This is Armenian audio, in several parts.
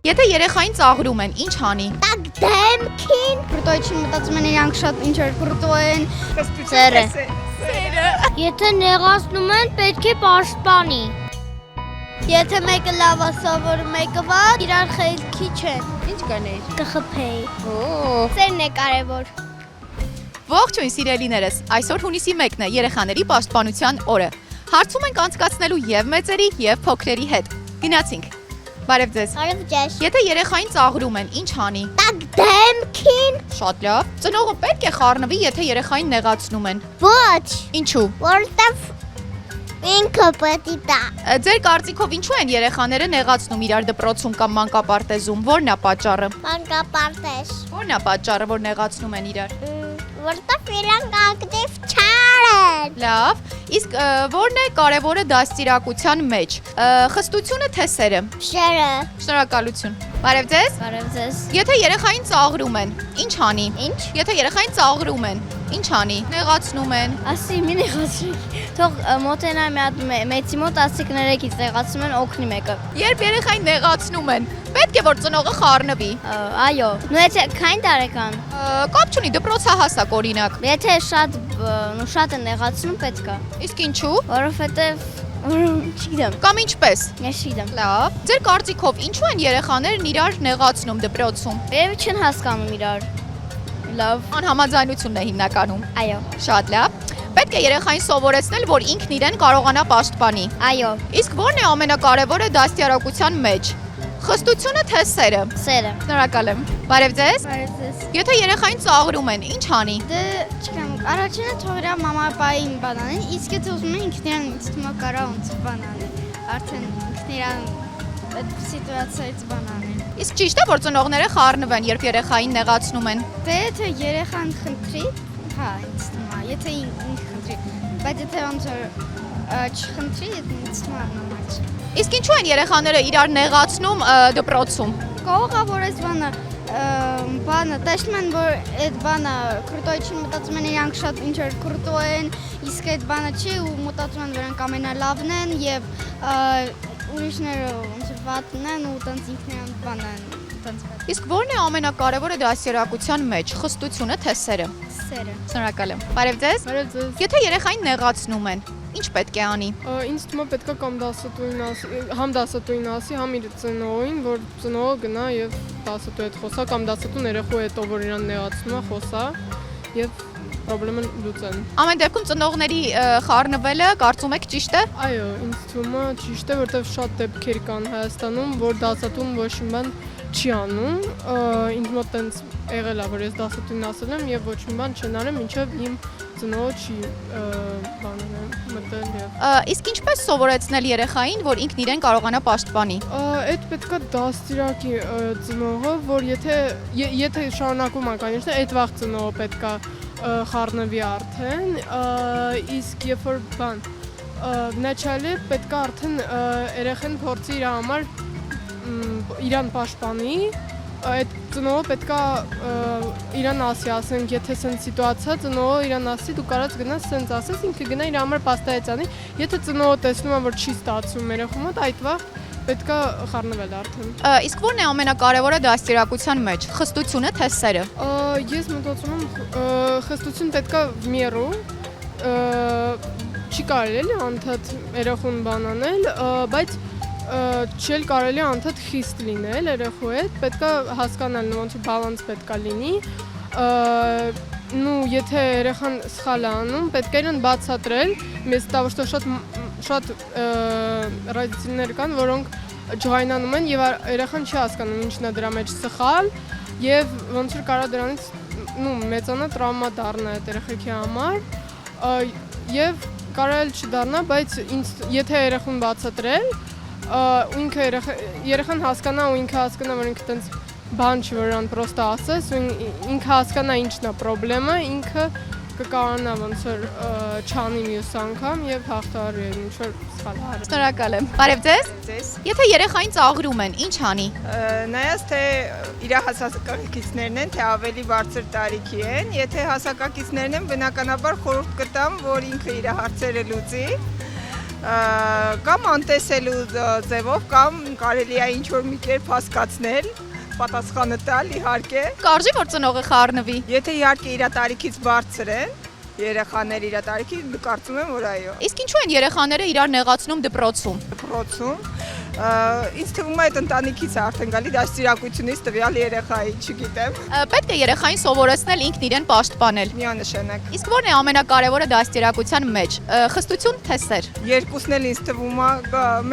Եթե երեխային ծաղրում են, ինչ անի։ Տակ դեմքին կրտոյի մտածում են իրանք շատ ինչ որ կրտո են Սերը։ Եթե նեղացնում են պետք է պաշտպանի Եթե մեկը լավ է սովորում, մեկը վատ, իրար խելքի չեն Ինչ կանեիր։ կխփեի Օ, Սերն է կարևոր Ողջույն սիրելիներս, այսօր հունիսի 1-ն է երեխաների պաշտպանության օրը։ Հարցում ենք անցկացնելու եւ մեծերի եւ փոքրերի հետ։ Գնացինք։ Բարև ձեզ։ Արև ջեշ Եթե երեխային ծաղրում են, ինչ անի։ Տակ դեմքին Շատ լավ։ Ծնողը պետք է խառնվի, եթե երեխային նեղացնում են։ Ոչ Ինչու։ Որտեվ ինքը պետք է տա Ձեր կարծիքով ինչու են երեխաները նեղացնում իրար դպրոցում կամ մանկապարտեզում։ Ո՞րն է պատճառը։ Մանկապարտեզ Ո՞րն է պատճառը, որ նեղացնում են իրար։ Որտեվ իրանք ակտիվ չարեն Լավ, իսկ ո՞րն է կարևորը դաստիարակության մեջ։ Խստությունը թե սերը։ Շերը Շնորհակալություն։ Բարև ձեզ։ Բարև ձեզ Եթե երեխային ծաղրում են, ինչ անի։ Ինչ Եթե երեխային ծաղրում են, ինչ անի։ Նեղացնում են։ Ասի մի նեղացրեք, թող մոտենա մի հատ մեծի մոտ ասի կներեկից նեղացնում են օգնի մեկը։ Երբ երեխային նեղացնում են, պետք է որ ծնողը խառնվի։ Այո, նու եթե քայն տարեկան, Կապ չունի դպրոցահասակ օրինակ։ եթե շատ են նեղացնում պետք է, Իսկ ինչու։ որովհետև չգիտեմ, Կամ ինչպես։ ես չգիտեմ։ Լավ։ Ձեր կարծիքով ինչու են երեխաներն իրար նեղացնում դպրոցում։ Երևի չեն հասկանում իրար։ Լավ, Անհամաձայնությունն է հիմնականում։ այո, Շատ լավ։ Պետք է երեխային սովորեցնել, որ ինքն իրեն կարողանա պաշտպանի։ այո, Իսկ ո՞րն է ամենակարևորը դաստիարակության մեջ։ Խստությունը թե սերը։ սերը։ Շնորհակալ եմ։ Բարև ձեզ։ Բարև ձեզ։ Եթե երեխային ծաղրում են, ինչ անի։ Դե չգիտեմ, առաջինը թող իրա մամա-պային բանանեն, իսկ եթե ուզում են ինքն իրան ինձ թվում է կարա ոնց բանանել։ Արդեն ինքն իրան այդ սիտուացիայից բանանել։ Իսկ ճիշտ է, որ ծնողները խառնվեն, երբ երեխային նեղացնում են։ Դե եթե երեխան խնդրի, հա, ինձ թվում է, եթե ինքը խնդրի, բայց եթե ոնց որ չխնդրի, ինձ թվում է նորմալ չէ։ Իսկ ինչու են երեխաները իրար նեղացնում դպրոցում։ Կողա որ այս բանը տեսնում են որ այդ բանը կրտոյի մտածում են իրանք շատ ինչ որ կրտո են, իսկ այդ բանը չի ու մտածում են որ իրանք ամենալավն են եւ ուրիշները ոնց որ վատն են ու տենց ինքնին բանը տենց Իսկ ո՞րն է ամենակարևորը դաստիարակության մեջ։ Խստությունը թե սերը։ սերը։ Շնորհակալ եմ։ Բարև ձեզ։ Բարև ձեզ։ Եթե երեխային նեղացնում են, ինչ պետք է անի։ Ինձ թվում է պետք է կամ դասատուին ասի, համ դասատուին ասի, համ իր ծնողին, որ ծնողը գնա եւ դասատու հետ խոսա կամ դասատուն երեխու հետ ով որ իրան նեղացնում է խոսա եւ խնդրեմն լուծեն։ Ամեն դեպքում ծնողների խառնվելը կարծում եք ճիշտ է։ Այո, ինձ թվում է ճիշտ է, որտեղ շատ դեպքեր կան Հայաստանում, որ դասատուն ոչ մի բան չի անում։ Ինձ մոտ տենց եղել է, որ ես դասատուին ասել եմ եւ ոչ մի բան չեն արել, մինչեւ իմ ծնողը չի բանել մտել եւ Իսկ ինչպես սովորեցնել երեխային, որ ինքն իրեն կարողանա պաշտպանի։ Այդ պետքա դաստիարակի ծնողը, որ եթե շարունակում է կանիշն, այդ վաղ ծնողը պետքա խառնվի արդեն, իսկ երբ որ բան վնաչալի պետքա արդեն երեխան փորձի իր համար իրան պաշտպանի, այդ ծնողը պետքա իրան ասի, ասենք, եթե սենց սիտուացիա ծնողը իրան ասի, դու կարաս գնաս սենց ասես, ինքը գնա իր համար պաստայեցանի, եթե ծնողը տեսնում է, որ չի ստացվում երեխու մոտ, այդ վաղ պետքա խառնվել արդեն։ Իսկ ո՞րն է ամենակարևորը դաստիարակության մեջ։ Խստությունը թե սերը։ Ես մտածում եմ խստություն պետքա մերու, չի կարելի անդադ երեխուն բանանել, բայց չել կարելի անդադ խիստ լինել երեխու հետ, պետքա հասկանալ ոնց բալանս պետքա լինի, եթե երեխան սխալ է անում, պետք է իրեն բացատրել, մեզ տավը շատ ռադիցիլներ կան, որոնք ջղայնանում են և երեխան չի հասկանում ինչն է դրա մեջ սխալ և ոնց որ կարա դրանից մեծանա տրավմա դառնա այդ երեխեքի համար և կարա էլ չդառնա, բայց եթե երեխուն բացատրել, երեխան հասկանա ու ինքը հասկանա, որ ինքը տենց բան չի, որ իրան պրոստը ասես, ինքը հասկանա ինչն է պրոբլեմը, ինքը կկարանա ոնց որ չանի մյուս անգամ եւ հաղթահարի ինչ որ սխալ արել։ Շնորհակալ եմ։ Բարև ձեզ։ Եթե երեխային ծաղրում են, ինչ անի։ Նայած թե իր հասակակիցներն են, թե ավելի բարձր տարիքի են, եթե հասակակիցներն են, բնականաբար խորհուրդ կտամ, որ ինքը իր հարցերը լուծի, կամ անտեսելու ձևով, կամ կարելի է ինչ-որ մի կերպ հասկացնել, պատասխանը տալ իհարկե։ Կարժի որ ծնողը խառնվի։ Եթե իհարկե իր տարիքից բարձր են, երեխաներ իր տարիքի, կարծում եմ, որ այո։ Իսկ ինչու են երեխաները իրար նեղացնում դպրոցում։ Դպրոցում ինձ թվում է այդ ընտանիքից է արդեն գալի դաստիարակությունից տվյալ երեխայի, չգիտեմ, Պետք է երեխային սովորեցնել ինքն իրեն պաշտպանել։ միանշանակ։ Իսկ ո՞րն է ամենակարևորը դաստիարակության մեջ։ Խստություն թե սեր։ Երկուսն էլ ինձ թվում է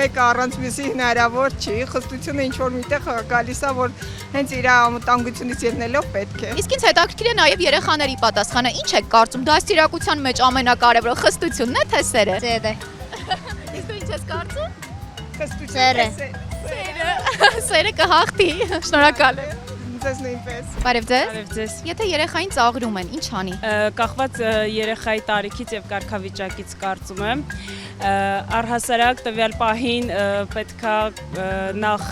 մեկը առանց մյուսի հնարավոր չի, խստությունը ինչ որ միտեղ գալիս է, որ հենց իր անվտանգությունից ելնելով պետք է։ Իսկ ինձ հետաքրքիր է նաև երեխաների պատասխանը։ Ինչ եք կարծում դաստիարակության մեջ ամենակարևորը խստությունն է թե սերը։ Ձերը։ Իսկ դու ինչ ես կարծում։ Սերը։ Սերը կհաղթի։ Շնորհակալ եմ։ Ձեզ նույնպես։ Բարև ձեզ։ Բարև ձեզ։ Եթե երեխային ծաղրում են, ինչ անի։ Կախված երեխայի տարիքից եւ կարգավիճակից կարծում եմ, առհասարակ տվյալ պահին պետքա նախ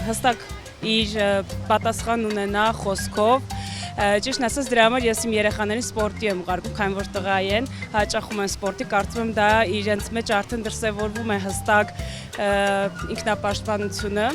հստակ իր պատասխան ունենա խոսքով։ Ճիշտն ասած դրա համար ես իմ երեխաներին սպորտի եմ ուղարկում, քանի որ տղա են, հաճախում են սպորտի, կարծում եմ դա իրենց մեջ արդեն դրսևորվում է հստակ ինքնապաշտպանությունը։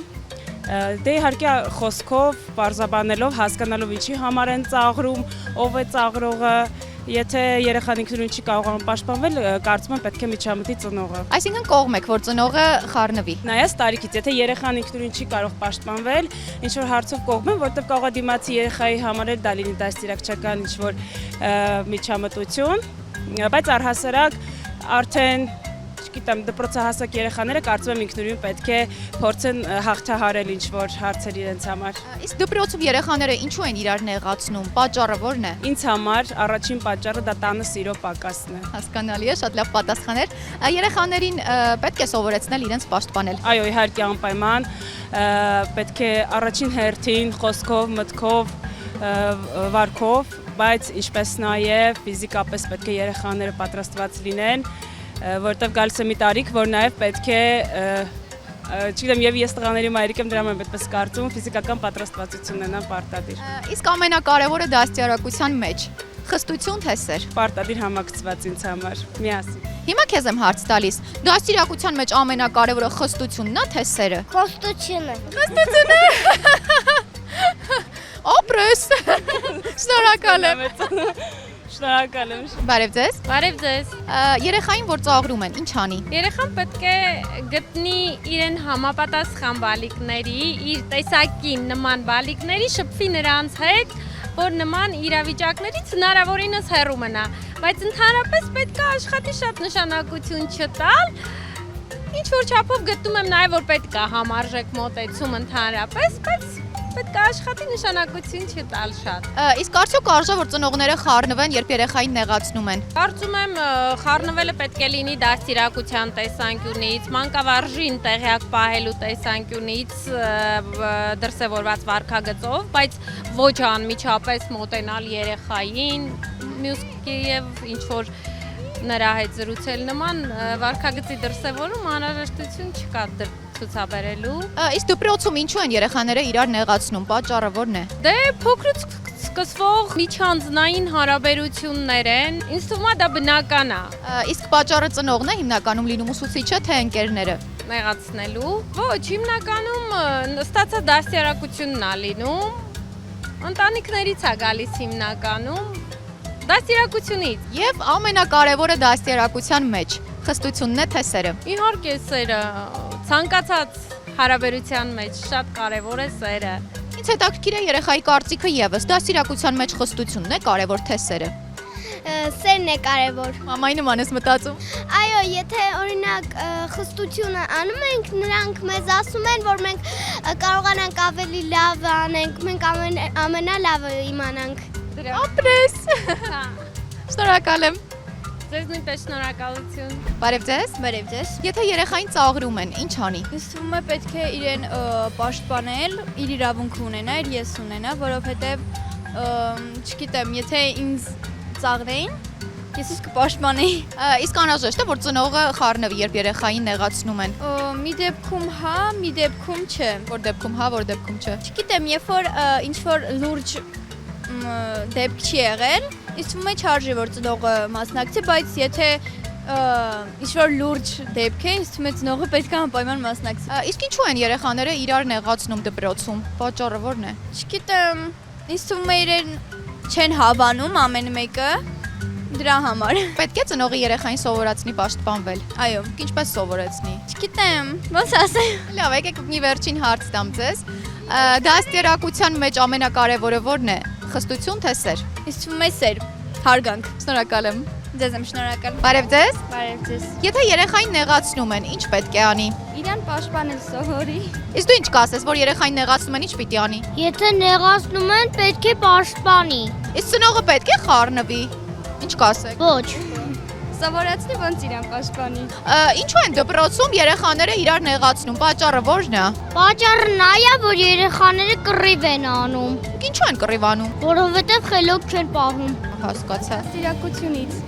Դե իհարկե խոսքով, բարձաբանելով, հասկանալով ինչի համար են ծաղրում, ով է ծաղրողը, եթե երեխան ինքնուրույն չի կարողանում պաշտպանվել, կարծում եմ պետք է միջամտի ծնողը։ Այսինքն կողմ եք, որ ծնողը խառնվի։ Նայած տարիքից, եթե երեխան ինքնուրույն չի կարող պաշտպանվել, ինչ որ հարցով կողմ եմ, որտեղ կարող է դիմացի երեխայի համար էլ դա լինի դաստիարակչական ինչ որ միջամտություն, բայց առհասարակ արդեն գիտեմ, դպրոցահասակ երեխաները կարծում եմ ինքնուրույն պետք է փորձեն հաղթահարել ինչ որ հարցեր իրենց համար։ Իսկ դպրոցում երեխաները ինչու են իրար նեղացնում։ Պատճառը ո՞րն է։ Ինձ համար առաջին պատճառը դա տանը սիրո պակասն է։ Հասկանալի է, շատ լավ պատասխաներ։ Երեխաներին պետք է սովորեցնել իրենց պաշտպանել։ Այո, իհարկե անպայման պետք է առաջին հերթին խոսքով, մտքով, վարքով, բայց ինչպես նաև ֆիզիկապես պետք է երեխաները պատրաստված լինեն, որտեղ գալիս է մի տարիք, որ նաև պետք է, չգիտեմ, եւ ես տղաների մայրիկ եմ, դրա համար այդպես կարծում, ֆիզիկական պատրաստվածություն ունենան պարտադիր։ Իսկ ամենակարևորը դաստիարակության մեջ խստություն թե սեր։ Պարտադիր համակցված ինձ համար, միասին։ Հիմա քեզ եմ հարց տալիս։ Դաստիարակության մեջ ամենակարևորը խստությունն է թե սերը։ Խոստությունը։ Ապրես։ Շնորհակալ եմ։ Շնորհակալ եմ։ Բարև ձեզ։ Բարև ձեզ։ Երեխային որ ծաղրում են, ինչ անի։ Երեխան պետք է գտնի իրեն համապատասխան բալիկների, իր տեսակին նման բալիկների, շփվի նրանց հետ, որ նման իրավիճակներից հնարավորինս հեռու մնա, բայց ընդհանրապես պետք է աշխատի շատ նշանակություն չտալ։ Ինչ որ չափով գտնում եմ նաև որ պետք է համարժեք մոտեցում ընդհանրապես, բայց պետք է աշխատի նշանակություն չտալ շատ։ Իսկ արդյոք արժե որ ծնողները խառնվեն, երբ երեխային նեղացնում են։ Կարծում եմ խառնվելը պետք է լինի դաստիարակության տեսանկյունից, մանկավարժին տեղյակ պահելու տեսանկյունից դրսևորված վարքագծով, բայց ոչ անմիջապես մոտենալ երեխային, մյուս եւ ինչ որ նրա հետ զրուցել նման վարքագծի դրսևորում անհրաժեշտություն չկա ցուցաբերելու։ Իսկ դպրոցում ինչու են երեխաները իրար նեղացնում, պատճառը ո՞րն է։ Դե փոքրուց սկսվող միջանձնային հարաբերություններ են, ինձ թվում է դա բնական է։ Իսկ պատճառը ծնողն է հիմնականում լինում ուսուցիչը թե ընկերները։ Նեղացնելու։ Ոչ, հիմնականում ստացած դաստիարակությունն է լինում, ընտանիքներից է գալիս հիմնականում, դաստիարակությունից։ Եվ ամենակարևորը դաստիարակության մեջ խստությունն է թե սերը։ Իհարկե սերը, ցանկացած հարաբերության մեջ շատ կարևոր է սերը։ Ինձ հետաքրքիր է երեխայի կարծիքը եւս, դաստիարակության մեջ խստությունն է կարևոր թե սերը։ Սերն է կարևոր։ Մամայի նման ես մտածում։ Այո, եթե օրինակ խստությունը անում ենք, նրանք մեզ ասում են, որ մենք կարողանանք ավելի լավ անենք, մենք ամենալավը իմանանք։ Ապրես։ Շնորհակալ եմ։ Ձեզ նույնպես շնորհակալություն։ Բարև ձեզ։ Բարև ձեզ։ Եթե երեխային ծաղրում են, ինչ անի։ Ինձ թվում է պետք է իրեն պաշտպանել, իր իրավունքը ունենա, իր ես ունենա, որովհետև չգիտեմ, եթե ինձ ծաղրեին, ես կպաշտպանեի։ Իսկ անհրաժեշտ է որ ծնողը խառնվի, երբ երեխային նեղացնում են։ Մի դեպքում հա, մի դեպքում չէ։ Որ դեպքում հա, որ դեպքում չէ։ Չգիտեմ, երբ որ ինչ որ լուրջ դեպք չի եղել, ինձ թվում է չարժի որ ծնողը մասնակցի, բայց եթե ինչ-որ լուրջ դեպք է, ինձ թվում է ծնողը պետք է անպայման մասնակցի։ Իսկ ինչու են երեխաները իրար նեղացնում դպրոցում։ Պատճառը ո՞րն է։ Չգիտեմ, ինձ թվում է իրեն չեն հավանում ամեն մեկը դրա համար։ Պետք է ծնողի երեխային սովորացնի պաշտպանվել։ Այո, Ինչպես սովորեցնի։ չգիտեմ, ոնց ասեմ։ Լավ, եկեք մի վերջին հարց տամ ձեզ։ Դաստիարակության մեջ ամենակարևորը ո՞րն է։ Խստություն թե սեր։ Ինձ թվում է սեր, հարգանք։ Շնորհակալ եմ։ Ձեզ եմ շնորհակալ։ Բարև ձեզ։ Բարև ձեզ։ Եթե երեխային նեղացնում են, ինչ պետք է անի։ Իրան պաշտպանել սովորի։ Իսկ դու ինչ կասես, որ երեխային նեղացնում են, ինչ պիտի անի։ Եթե նեղացնում են, պետք է պաշտպանի։ Իսկ ծնողը պետք է խառնվի։ Ինչ կասեք։ Ոչ։ Սովորացնի ոնց իրան պաշտպանի։ Ինչու են դպրոցում երեխաները իրար նեղացնում։ Պատճառը ո՞րն է։ Պատճառը նա է, որ երեխաները կռիվ են անում, Ինչու են կռիվանում։ որովհետև խելոք չեն պահում։ Հասկացա։ Դաստիարակությունից։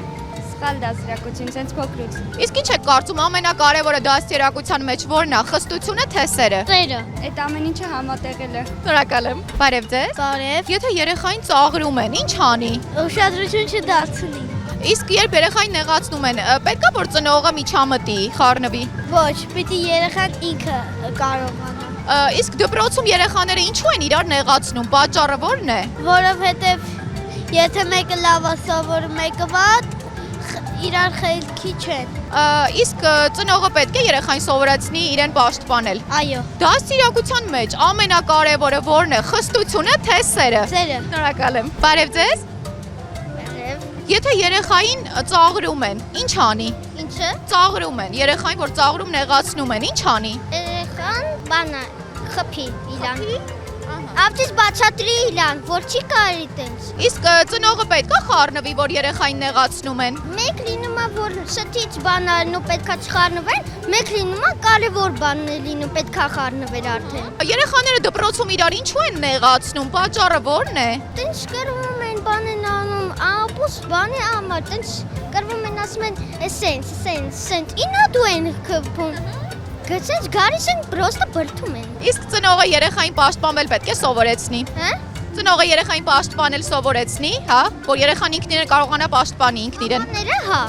Սխալ դաստիարակություն, sense փոքրուց։ Իսկ ինչ եք կարծում ամենակարևորը դաստիարակության մեջ ո՞րն է։ Խստությունը թե սերը։ Ծերը։ Այդ ամեն ինչը համատեղել է։ Շնորհակալ եմ։ Բարև ձեզ։ Բարև։ Եթե երեխային ծաղրում են, ինչ անի։ Ուշադրություն չդարձնի։ Իսկ երբ երեխային նեղացնում են, պետքա որ ծնողը միջամտի, խառնվի։ Ոչ, պիտի երեխան ինքը կարողանա։ Իսկ դպրոցում երեխաները ինչու են իրար նեղացնում։ Պատճառը ո՞րն է։ Որովհետև եթե մեկը լավ է սովորում, մեկը վատ, իրար խելքի չեն։ Իսկ ծնողը պետք է երեխային սովորեցնի իրեն պաշտպանել։ Այո։ Դաստիարակության մեջ ամենակարևորը ո՞րն է։ Խստությունը թե սերը։ Ծերը։ Շնորհակալ եմ։ Բարև ձեզ։ Եթե երեխային ծաղրում են, ինչ անի։ Ինչը։ Ծաղրում են, երեխային որ ծաղրում նեղացնում են, ինչ անի։ Երեխան բանա խփի իրան։ Ավտից բացատրի իրան, որ չի կարելի տենց։ Իսկ ծնողը պետքա խառնվի, որ երեխային նեղացնում են։ Մեկ լինում է, որ շտից բանալն ու պետքա չխառնվեն, մեկ լինում է կարևոր բանն է լինում, պետքա խառնվել արդեն։ Երեխաները դպրոցում իրար ինչու են նեղացնում, պատճառը ո՞րն է։ Տենց կրվում են բան են անում, ապուս բանի ամար, տենց կրվում են ասում են, սենց, ինա դու են կփում։ Գցած գարիս են պրոստը բրթում են։ Իսկ ծնողը երեխային պաշտպանվել պետք է սովորեցնի։ Հա։ Ծնողը երեխային պաշտպանել սովորեցնի, հա, որ երեխան ինքն իրեն կարողանա պաշտպանի ինքն իրեն։ Պապաները հա։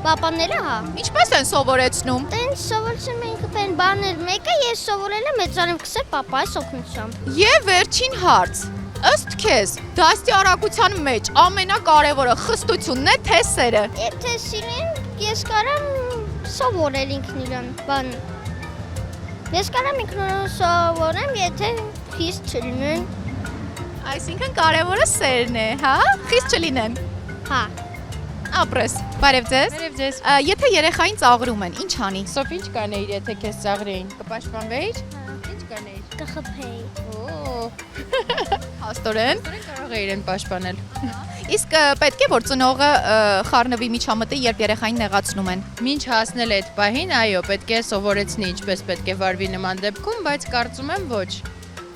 Պապաները հա։ Ինչպես են սովորեցնում։ Տենց սովորեցնում են կպեն բաներ, մեկը ես սովորել եմ մեծանում կսել պապայիս օգնությամբ։ Եվ վերջին հարց։ Ըստ քեզ, դաստիարակության մեջ ամենակարևորը խստությունն է թե սերը։ Եթե սիրեն, ես կարամ սովորել ինքն իրան բան։ Ես կարամ ինքնուրույն սովորեմ, եթե խիստ չլինեն։ Այսինքն կարևորը սերն է, հա? Խիստ չլինեն։ Հա։ Ապրես։ Բարև ձեզ։ Բարև ձեզ։ Եթե երեխային ծաղրում են, ինչ անի։ Սոֆ ինչ կանեիր, եթե քեզ ծաղրեին, կպաշտպանվեիր։ Ինչ կանեիր։ Կխփեի։ Օ, Հաստորեն։ կարող է իրեն պաշտպանել։ Իսկ պետք է որ ծնողը խառնվի միջամտի, երբ երեխային նեղացնում են։ Մինչ հասնել այդ պահին, այո, պետք է սովորեցնի ինչպես պետք է վարվի նման դեպքում, բայց կարծում եմ ոչ։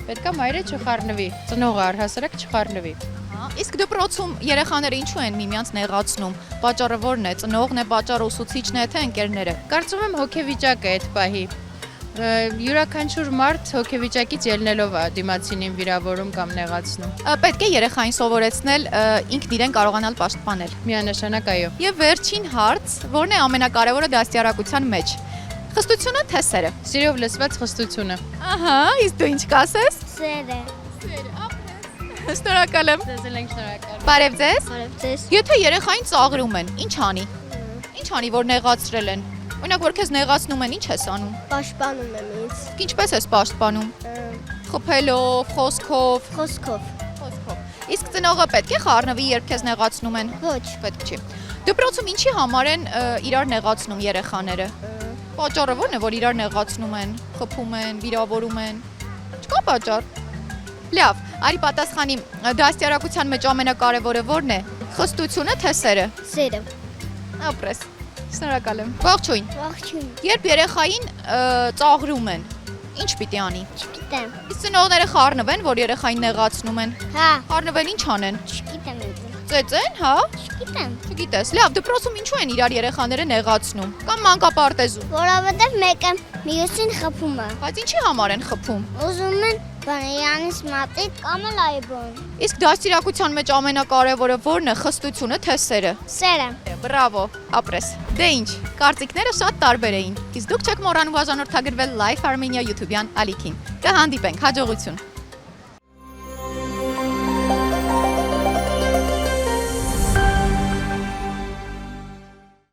Պետք է մայրը չխառնվի, ծնողը առհասարակ չխառնվի։ Իսկ դպրոցում երեխաները ինչու են միմյանց նեղացնում։ Պատճառը ո՞րն է։ Ծնողն է պատճառը, ուսուցիչն է, թե ընկերները։ Կարծում եմ հոգեվիճակը այդ պահի։ Յուրաքանչյուր մարդ հոգեվիճակից ելնելով է դիմացինին վիրավորում կամ նեղացնում։ Պետք է երեխային սովորեցնել ինքն իրեն կարողանալ պաշտպանել։ Միանշանակ այո։ Եվ վերջին հարց, որն է ամենակարևորը դաստիարակության մեջ։ Խստությունը թե սերը։ Սիրով լսված խստությունը։ Ահա, իսկ դու ինչ կասես։ Սերը։ Շնորհակալ եմ։ Ձեզ էլ ենք շնորհակալ։ Բարև ձեզ։ Բարև ձեզ։ Եթե երեխային ծաղրում են, ինչ անի։ Ինչ անի, որ նեղացրել են։ Օրինակ, որ քեզ նեղացնում են, ինչ ես անում։ Պաշտպանում եմ ինձ։ Ինչպես ես պաշտպանում։ Խփելով, խոսքով։ Խոսքով։ Իսկ ծնողը պետք է խառնվի, երբ քեզ նեղացնում են։ Ոչ։ Պետք չի։ Դպրոցում ինչի համար են իրար նեղացնում երեխաները։ Պատճառը ո՞րն է, որ իրար նեղացնում են, խփում են, վիրավորում են։ Չկա պատճառ։ Լավ, արի պատասխանի դաստիարակության մեջ ամենակարևորը ո՞րն է։ Խստությունը թե սերը։ Սերը։ Ապրես։ Շնորհակալ եմ։ Ողջույն։ Ողջույն։ Երբ երեխային ծաղրում են, ինչ պիտի անի։ Չգիտեմ։ Իսկ ծնողները խառնվեն, որ երեխային նեղացնում են։ Հա։ Խառնվել ինչ անեն։ Չգիտեմ ինձ։ Ծեծեն, հա։ Գիտեմ։ Չգիտես։ Լավ, դպրոցում ինչու են իրար երեխաները նեղացնում կամ մանկապարտեզում։ Որովհետև մեկը մյուսին խփում է։ Բայց ինչի համար են խփում։ Ուզում են բանյանից մատիտ կամ էլ այ բան։ Իսկ դաստիարակության մեջ ամենակարևորը ո՞րն է, խստությունը թե սերը։ Սերը։ Բրավո, ապրես։ Դե ինչ, կարծիքները շատ տարբեր էին։ Իսկ դուք չեք մոռանում բաժանորդագրվել Life Armenia YouTube-յան ալիքին։ Կհանդիպենք, հաջողություն։